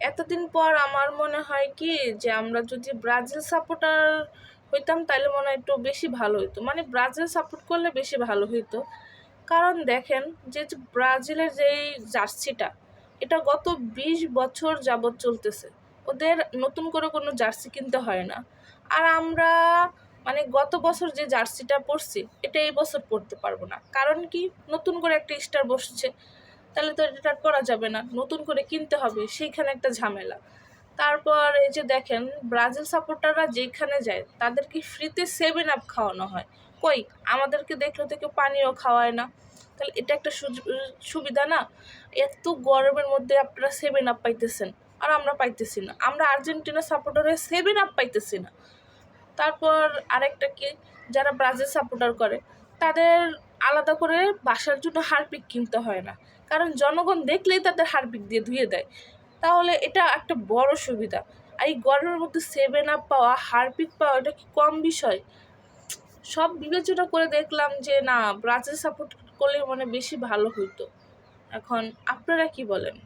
এতদিন পর আমার মনে হয় কি যে আমরা যদি ব্রাজিল সাপোর্টার হইতাম তাহলে মনে হয় একটু বেশি ভালো হইতো, মানে ব্রাজিল সাপোর্ট করলে বেশি ভালো হইতো। কারণ দেখেন যে যে ব্রাজিলের যেই জার্সিটা, এটা গত 20 বছর যাবৎ চলতেছে, ওদের নতুন করে কোনো জার্সি কিনতে হয় না। আর আমরা মানে গত বছর যে জার্সিটা পরছি এটা এই বছর পরতে পারবো না, কারণ কি নতুন করে একটা স্টার বসছে, তাহলে তো এটা আর করা যাবে না, নতুন করে কিনতে হবে, সেইখানে একটা ঝামেলা। তারপর এই যে দেখেন ব্রাজিল সাপোর্টাররা যেখানে যায় তাদেরকে ফ্রিতে 7 আপ খাওয়ানো হয়, কই আমাদেরকে দেখলে তো কেউ পানিও খাওয়ায় না। তাহলে এটা একটা সুবিধা না? এত গরমের মধ্যে আপনারা 7 আপ পাইতেছেন আর আমরা পাইতেছি না, আমরা আর্জেন্টিনা সাপোর্টার হয়ে 7 আপ পাইতেছি না। তারপর আরেকটা কি, যারা ব্রাজিল সাপোর্টার করে তাদের আলাদা করে বাসার জন্য হারপিক কিনতে হয় না, কারণ জনগণ দেখলেই তাদের হারপিক দিয়ে ধুয়ে দেয়। তাহলে এটা একটা বড় সুবিধা। আর এই গরমের মধ্যে 7 আপ পাওয়া, হারপিক পাওয়া, এটা কি কম বিষয়? সব বিবেচনা করে দেখলাম যে না, ব্রাজিল সাপোর্ট করলে মানে বেশি ভালো হইতো। এখন আপনারা কি বলেন?